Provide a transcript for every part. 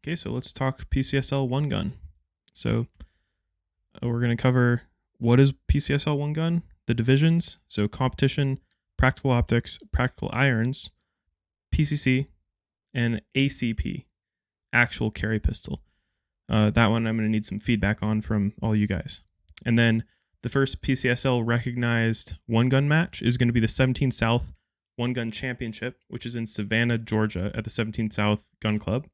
Okay, so let's talk PCSL one gun. So we're going to cover what is PCSL one gun, the divisions, so competition, practical optics, practical irons, PCC, and ACP, actual carry pistol. That one I'm going to need some feedback on from all you guys. And then the first PCSL recognized one gun match is going to be the 17 South One Gun Championship, which is in Savannah, Georgia at the 17 South Gun Club.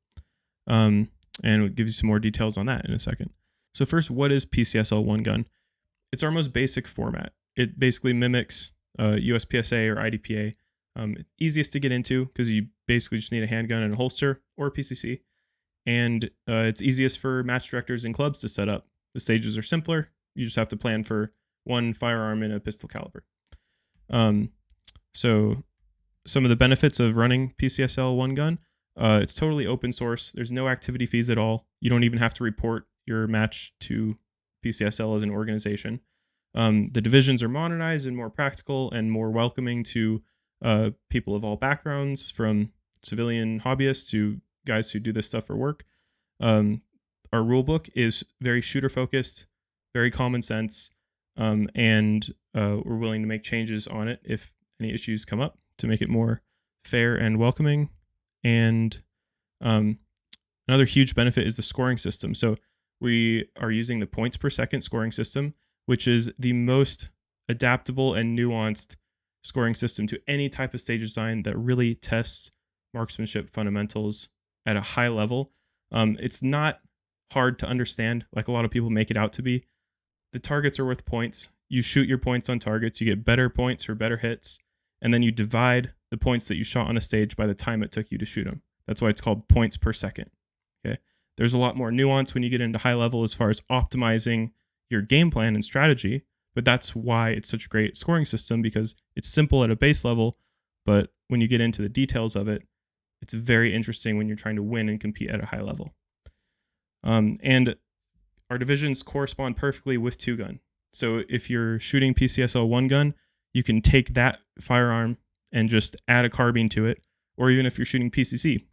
And we'll give you some more details on that in a second. So first, what is PCSL one gun? It's our most basic format. It basically mimics USPSA or IDPA. Easiest to get into because you basically just need a handgun and a holster or a PCC. And it's easiest for match directors and clubs to set up. The stages are simpler. You just have to plan for one firearm and a pistol caliber. So some of the benefits of running PCSL one gun, it's totally open source. There's no activity fees at all. You don't even have to report your match to PCSL as an organization. The divisions are modernized and more practical and more welcoming to people of all backgrounds, from civilian hobbyists to guys who do this stuff for work. Our rule book is very shooter focused, very common sense, and we're willing to make changes on it if any issues come up to make it more fair and welcoming. And another huge benefit is the scoring system. So we are using the points per second scoring system, which is the most adaptable and nuanced scoring system to any type of stage design that really tests marksmanship fundamentals at a high level. It's not hard to understand like a lot of people make it out to be. The targets are worth points. You shoot your points on targets, you get better points for better hits, and then you divide the points that you shot on a stage by the time it took you to shoot them. That's why it's called points per second. Okay. There's a lot more nuance when you get into high level as far as optimizing your game plan and strategy, but that's why it's such a great scoring system, because it's simple at a base level, but when you get into the details of it, it's very interesting when you're trying to win and compete at a high level. And our divisions correspond perfectly with two gun. So if you're shooting PCSL one gun, you can take that firearm and just add a carbine to it. Or even if you're shooting PCC,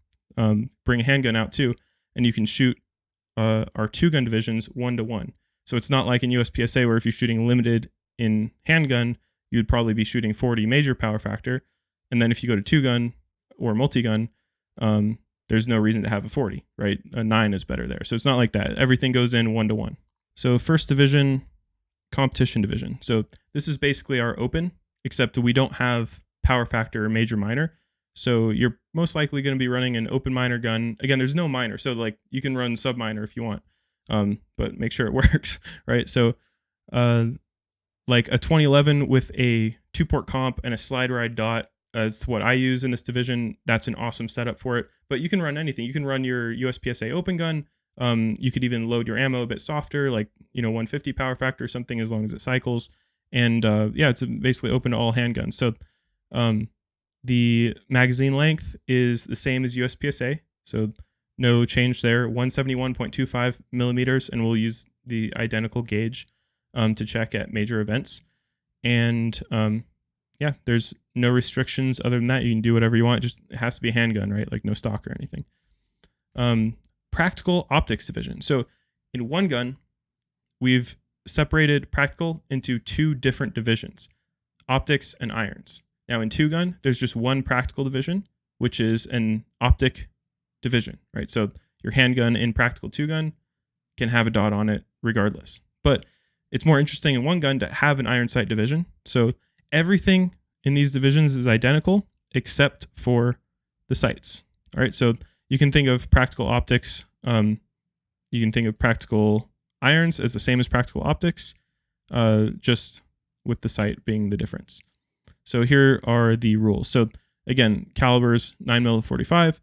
bring a handgun out too, and you can shoot our two gun divisions 1-to-1. So it's not like in USPSA where if you're shooting limited in handgun, you'd probably be shooting 40 major power factor. And then if you go to two gun or multi-gun, there's no reason to have a 40, right? A 9 is better there. So it's not like that. Everything goes in 1-to-1. So first division, competition division. So this is basically our open, except we don't have power factor or major minor. So you're most likely going to be running an open minor gun. Again, there's no minor. So like you can run sub minor if you want, but make sure it works, right? So like a 2011 with a 2-port comp and a slide ride dot, it's what I use in this division. That's an awesome setup for it. But you can run anything. You can run your USPSA open gun. You could even load your ammo a bit softer, like 150 power factor or something, as long as it cycles. And it's basically open to all handguns. So the magazine length is the same as USPSA, so no change there. 171.25 millimeters, and we'll use the identical gauge to check at major events. And there's no restrictions other than that. You can do whatever you want. It has to be a handgun, right? Like no stock or anything. Practical optics division. So in one gun, we've separated practical into two different divisions, optics and irons. Now in two gun, there's just one practical division, which is an optic division, right? So your handgun in practical two gun can have a dot on it regardless. But it's more interesting in one gun to have an iron sight division. So everything in these divisions is identical except for the sights. All right, so you can think of practical optics. You can think of practical irons as the same as practical optics, just with the sight being the difference. So here are the rules. So again, calibers 9mm 45.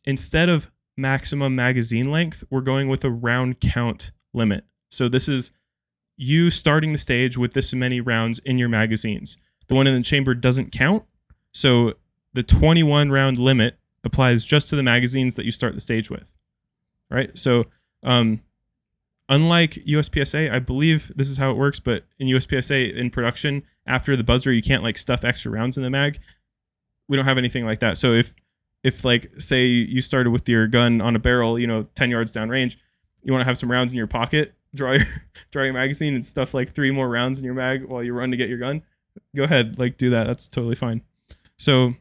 Instead of maximum magazine length, we're going with a round count limit. So this is you starting the stage with this many rounds in your magazines. The one in the chamber doesn't count. So the 21 round limit applies just to the magazines that you start the stage with. Right? So unlike USPSA, I believe this is how it works, but in USPSA in production, after the buzzer, you can't like stuff extra rounds in the mag. We don't have anything like that. So if if like say you started with your gun on a barrel, 10 yards down range, you want to have some rounds in your pocket, draw your magazine and stuff like 3 more rounds in your mag while you run to get your gun. Go ahead, like do that. That's totally fine. So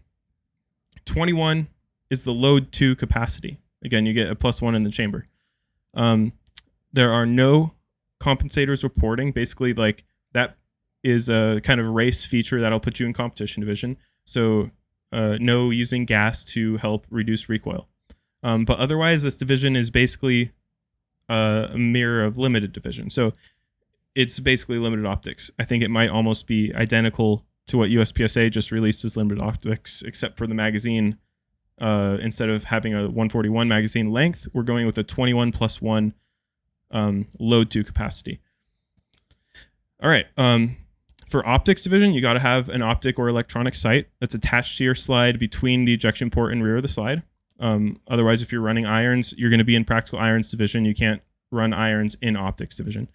21 is the load 2 capacity. Again, you get a +1 in the chamber. There are no compensators reporting. Basically, like that is a kind of race feature that'll put you in competition division. So no using gas to help reduce recoil. But otherwise, this division is basically a mirror of limited division. So it's basically limited optics. I think it might almost be identical to what USPSA just released as limited optics, except for the magazine. Instead of having a 141 magazine length, we're going with a 21 +1 load 2 capacity. All right. For optics division, you got to have an optic or electronic sight that's attached to your slide between the ejection port and rear of the slide. Otherwise, if you're running irons, you're going to be in practical irons division. You can't run irons in optics division.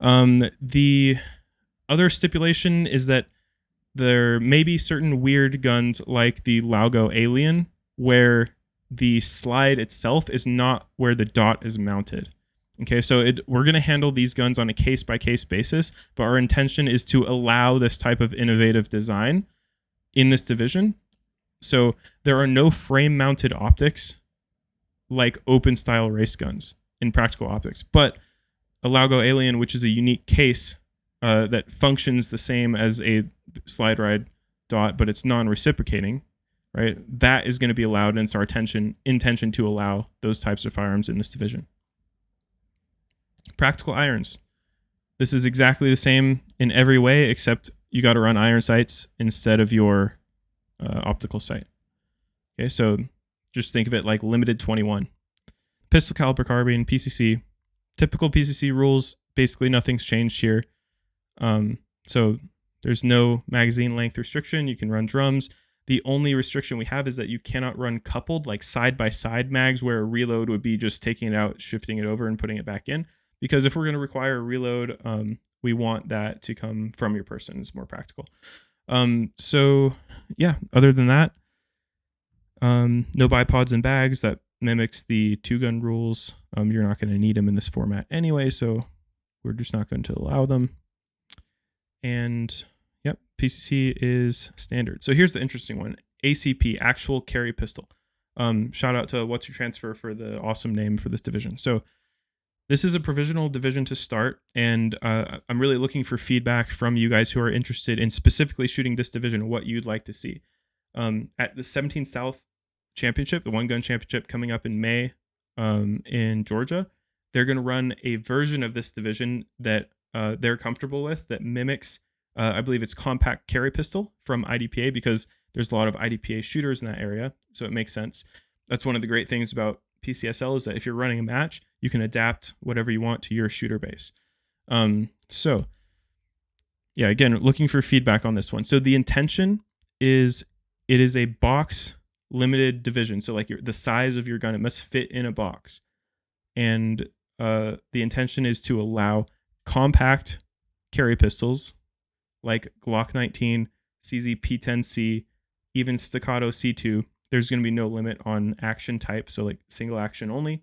The other stipulation is that there may be certain weird guns like the Laugo Alien where the slide itself is not where the dot is mounted. Okay, so we're going to handle these guns on a case-by-case basis, but our intention is to allow this type of innovative design in this division. So there are no frame-mounted optics like open-style race guns in practical optics, but a Laugo Alien, which is a unique case that functions the same as a slide ride dot, but it's non-reciprocating, right? That is going to be allowed, and it's our intention to allow those types of firearms in this division. Practical irons. This is exactly the same in every way, except you got to run iron sights instead of your optical sight. Okay, so just think of it like limited 21. Pistol caliber carbine, PCC. Typical PCC rules, basically nothing's changed here. So there's no magazine length restriction. You can run drums. The only restriction we have is that you cannot run coupled, like side-by-side mags, where a reload would be just taking it out, shifting it over, and putting it back in. Because if we're going to require a reload, we want that to come from your person. It's more practical. So, yeah, other than that, no bipods and bags. That mimics the 2-gun rules. You're not going to need them in this format anyway, so we're just not going to allow them. And, yep, PCC is standard. So here's the interesting one. ACP, Actual Carry Pistol. Shout out to What's Your Transfer for the awesome name for this division. So this is a provisional division to start, and I'm really looking for feedback from you guys who are interested in specifically shooting this division, what you'd like to see. At the 17 South Championship, the one-gun championship coming up in May in Georgia, they're going to run a version of this division that they're comfortable with that mimics, I believe it's compact carry pistol from IDPA, because there's a lot of IDPA shooters in that area, so it makes sense. That's one of the great things about PCSL is that if you're running a match, you can adapt whatever you want to your shooter base. So, yeah, again, looking for feedback on this one. So the intention is it is a box limited division. So like the size of your gun, it must fit in a box. And the intention is to allow compact carry pistols like Glock 19, CZ P10C, even Staccato C2. There's going to be no limit on action type. So like single action only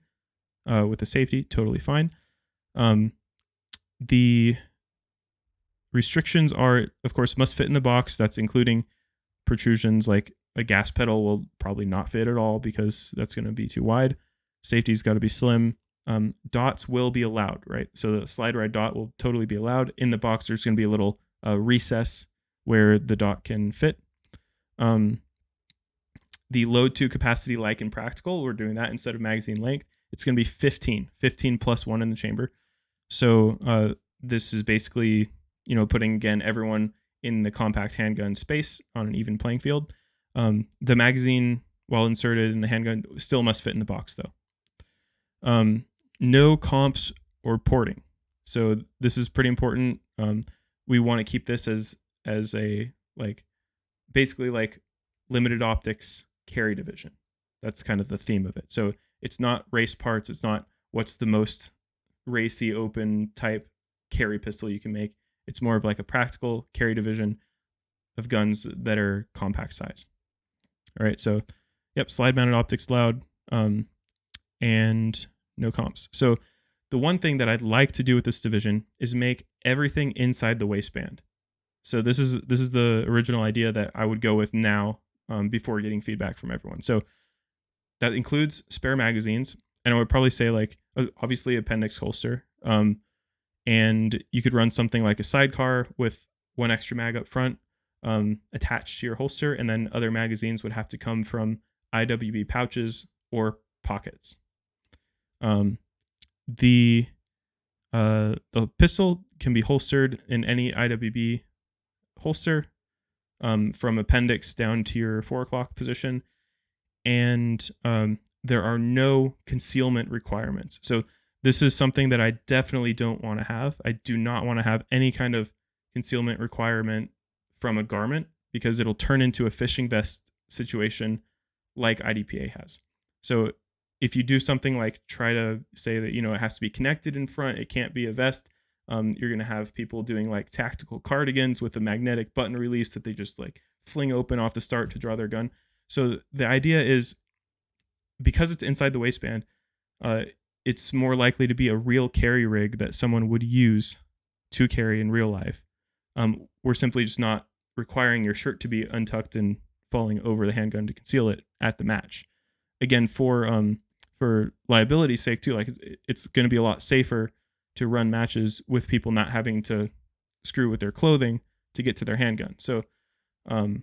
with the safety, totally fine. The restrictions are, of course, must fit in the box. That's including protrusions like a gas pedal will probably not fit at all because that's going to be too wide. Safety's got to be slim. Dots will be allowed, right? So the slide ride dot will totally be allowed. In the box, there's going to be a little recess where the dot can fit. The load to capacity, like in practical, we're doing that instead of magazine length. It's going to be 15 +1 in the chamber. So this is basically, putting, again, everyone in the compact handgun space on an even playing field. The magazine, while inserted in the handgun, still must fit in the box, though. No comps or porting. So this is pretty important. We want to keep this as a basically limited optics carry division. That's kind of the theme of it. So it's not race parts. It's not what's the most racy open type carry pistol you can make. It's more of like a practical carry division of guns that are compact size. All right. So Yep, slide mounted optics allowed, and no comps. So the one thing that I'd like to do with this division is make everything inside the waistband. So this is the original idea that I would go with now, before getting feedback from everyone. So that includes spare magazines, and I would probably say like obviously appendix holster, and you could run something like a sidecar with one extra mag up front, attached to your holster, and then other magazines would have to come from IWB pouches or pockets. The pistol can be holstered in any IWB holster, from appendix down to your 4 o'clock position, and there are no concealment requirements. So this is something that I definitely don't want to have. I do not want to have any kind of concealment requirement from a garment, because it'll turn into a fishing vest situation like IDPA has. So if you do something like try to say that, it has to be connected in front, it can't be a vest, you're going to have people doing like tactical cardigans with a magnetic button release that they just like fling open off the start to draw their gun. So the idea is, because it's inside the waistband, it's more likely to be a real carry rig that someone would use to carry in real life. We're simply just not requiring your shirt to be untucked and falling over the handgun to conceal it at the match. Again, for liability's sake too, like it's going to be a lot safer to run matches with people not having to screw with their clothing to get to their handgun. So the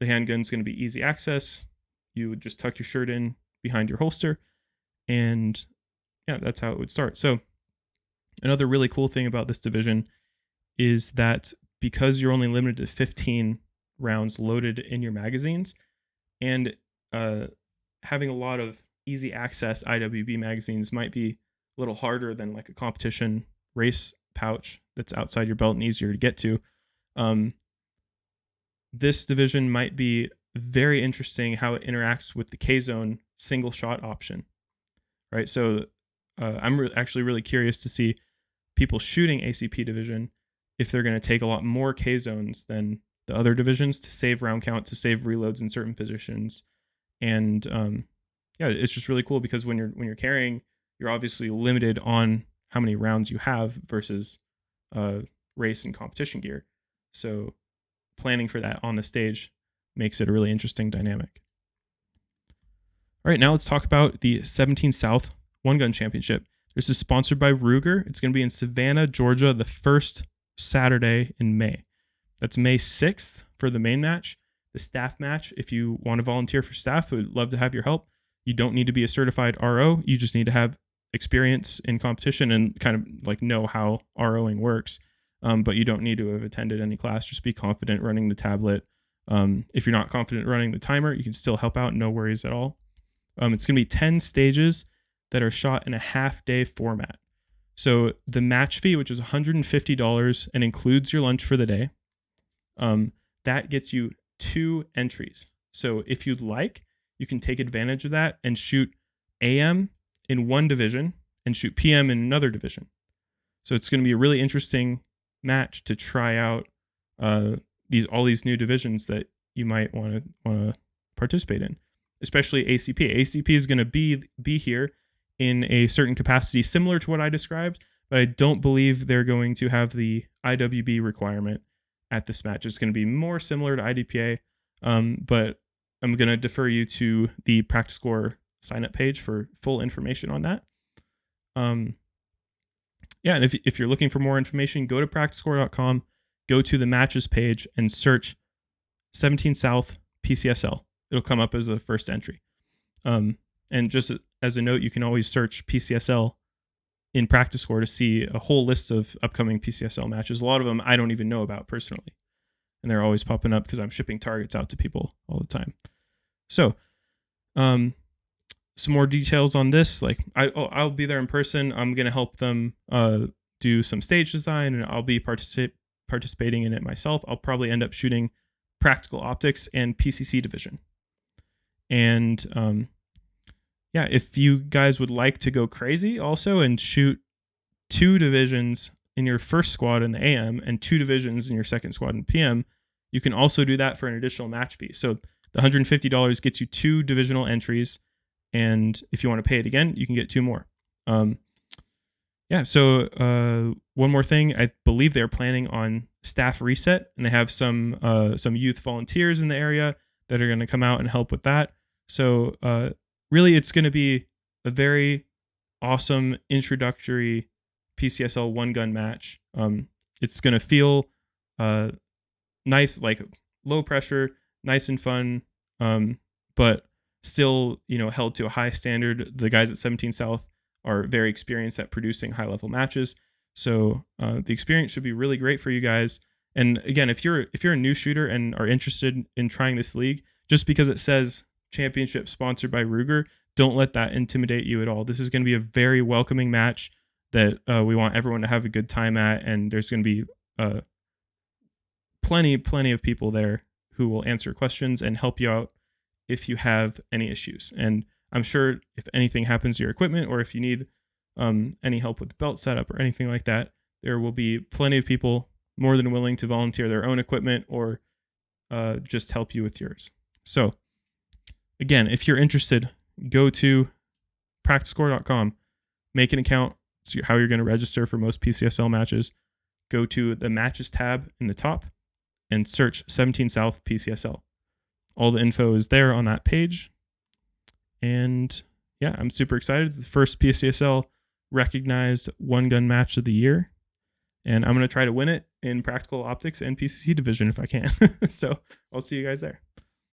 handgun's going to be easy access. You would just tuck your shirt in behind your holster, and yeah, that's how it would start. So another really cool thing about this division is that because you're only limited to 15 rounds loaded in your magazines, and having a lot of easy access IWB magazines might be a little harder than like a competition race pouch that's outside your belt and easier to get to. This division might be very interesting how it interacts with the K-Zone single shot option, right? So I'm actually really curious to see people shooting ACP division if they're going to take a lot more K-Zones than the other divisions to save round count, to save reloads in certain positions. And yeah, it's just really cool because when you're carrying, you're obviously limited on how many rounds you have versus race and competition gear. So planning for that on the stage makes it a really interesting dynamic. All right, now let's talk about the 17 South One Gun Championship. This is sponsored by Ruger. It's going to be in Savannah, Georgia, the first Saturday in May. That's May 6th for the main match. The staff match, if you want to volunteer for staff, we would love to have your help. You don't need to be a certified RO. You just need to have experience in competition and kind of like know how ROing works. But you don't need to have attended any class. Just be confident running the tablet. If you're not confident running the timer, you can still help out. No worries at all. It's going to be 10 stages that are shot in a half-day format. So the match fee, which is $150 and includes your lunch for the day, that gets you 2 entries. So if you'd like, you can take advantage of that and shoot AM in one division and shoot PM in another division. So it's going to be a really interesting match to try out all these new divisions that you might want to participate in, especially ACP. ACP is going to be here in a certain capacity similar to what I described, but I don't believe they're going to have the IWB requirement at this match. It's going to be more similar to IDPA, but I'm going to defer you to the Practice Score sign-up page for full information on that. Yeah, and if you're looking for more information, go to practicescore.com, go to the matches page, and search 17 South PCSL. It'll come up as a first entry. And just as a note, you can always search PCSL in Practice Score to see a whole list of upcoming PCSL matches. A lot of them I don't even know about personally, and they're always popping up because I'm shipping targets out to people all the time. So, some more details on this. Like I'll be there in person. I'm gonna help them do some stage design, and I'll be participating in it myself. I'll probably end up shooting practical optics and PCC division. And yeah, if you guys would like to go crazy also and shoot 2 divisions in your first squad in the AM and 2 divisions in your second squad in PM, you can also do that for an additional match fee. So The $150 gets you 2 divisional entries, and if you want to pay it again, you can get 2 more. So one more thing, I believe they're planning on staff reset, and they have some youth volunteers in the area that are going to come out and help with that. So really, it's going to be a very awesome introductory PCSL one gun match. It's going to feel nice, like low pressure, nice and fun, but still, held to a high standard. The guys at 17 South are very experienced at producing high level matches. So the experience should be really great for you guys. And again, if you're a new shooter and are interested in trying this league, just because it says championship sponsored by Ruger, don't let that intimidate you at all. This is going to be a very welcoming match that we want everyone to have a good time at. And there's going to be plenty of people there who will answer questions and help you out if you have any issues. And I'm sure if anything happens to your equipment, or if you need any help with the belt setup or anything like that, there will be plenty of people more than willing to volunteer their own equipment or just help you with yours. So again, if you're interested, go to practicecore.com, make an account. So how you're going to register for most PCSL matches. Go to the matches tab in the top and search 17 South PCSL. All the info is there on that page. And yeah, I'm super excited. It's the first PCSL recognized one gun match of the year. And I'm going to try to win it in practical optics and PCC division if I can. So I'll see you guys there.